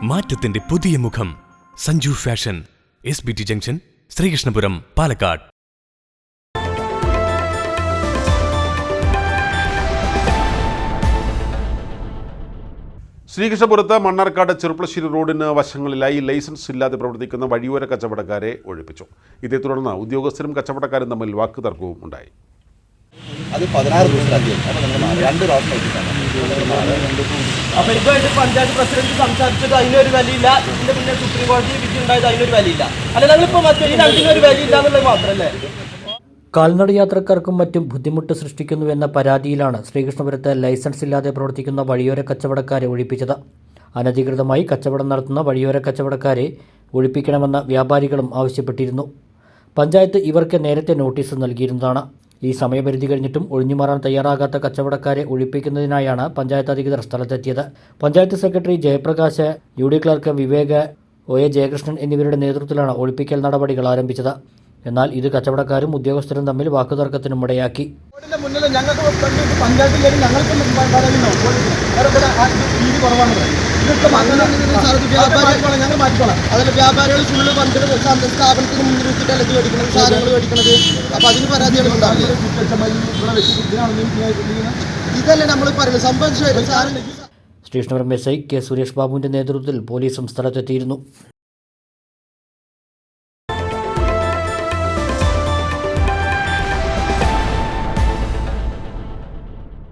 മാറ്റത്തിന്റെ പുതിയ മുഖം Sanju fashion, SBT junction, Sreekrishnapuram, Palakkad. ശ്രീകൃഷ്ണപുരത്ത് മണ്ണാർക്കാട് ചെറുപ്പളശ്ശേരി റോഡിന് വശങ്ങളിലായി ലൈസൻസ് ഇല്ലാതെ പ്രവർത്തിക്കുന്ന വഴിയോര കച്ചവടക്കാരെ ഒഴിപ്പിച്ചു. ഇതേ തുടർന്ന് ഉദ്യോഗസ്ഥരും കച്ചവടക്കാരും തമ്മിൽ വാക്കുതർക്കവും ഉണ്ടായി. അത് 16 ദിവസത്തിലധികം അപ്പോൾ ഇതുമായിട്ട് പഞ്ചായത്ത് പ്രസിഡന്റ് സംസാരിച്ചത് അതിനൊരു വിലയില്ല, ഇതിന്റെ പിന്നെ സുപ്രീം കോടതി വിധി ഉണ്ടായത് അതിനൊരു വിലയില്ല. അല്ല ഞങ്ങളിപ്പോൾ മറ്റേ ഈ രണ്ടിനൊരു വിലയില്ല എന്നുള്ളത് മാത്രമല്ലേ. കാൽനട യാത്രക്കാർക്കും മറ്റും ബുദ്ധിമുട്ട് സൃഷ്ടിക്കുന്നുവെന്ന പരാതിയിലാണ് ശ്രീകൃഷ്ണപുരത്ത് ലൈസൻസ് ഇല്ലാതെ പ്രവർത്തിക്കുന്ന വഴിയോര കച്ചവടക്കാരെ ഒഴിപ്പിച്ചത്. അനധികൃതമായി കച്ചവടം നടത്തുന്ന വഴിയോര കച്ചവടക്കാരെ ഒഴിപ്പിക്കണമെന്ന് വ്യാപാരികളും ആവശ്യപ്പെട്ടിരുന്നു. പഞ്ചായത്ത് ഇവർക്ക് നേരത്തെ നോട്ടീസ് നൽകിയിരുന്നതാണ്. ഈ സമയപരിധി കഴിഞ്ഞിട്ടും ഒഴിഞ്ഞുമാറാൻ തയ്യാറാകാത്ത കച്ചവടക്കാരെ ഒഴിപ്പിക്കുന്നതിനായാണ് പഞ്ചായത്ത് അധികൃതർ സ്ഥലത്തെത്തിയത്. Panchayat secretary Jayaprakash, UD clerk Vivek, OA Jayakrishnan എന്നിവരുടെ നേതൃത്വത്തിലാണ് ഒഴിപ്പിക്കൽ നടപടികൾ ആരംഭിച്ചത്. എന്നാൽ ഇത് കച്ചവടക്കാരും ഉദ്യോഗസ്ഥരും തമ്മിൽ വാക്കുതർക്കത്തിനും ഇടയാക്കി. വ്യാപാരികൾ ഫുള്ള് സ്ഥാപനത്തിന് മുന്നിൽ വെച്ചിട്ടല്ല ഇത് മേടിക്കുന്നത്, സാധനങ്ങൾ മേടിക്കുന്നത്. അപ്പോൾ അതിന് പരാതികൾ ഉണ്ടാവില്ല. ഇതല്ലേ നമ്മൾ പറയുന്നത് സംഭവിച്ചു. ശ്രീകൃഷ്ണപുരം SI K സുരേഷ് ബാബുവിന്റെ നേതൃത്വത്തിൽ പോലീസും സ്ഥലത്തെത്തിയിരുന്നു.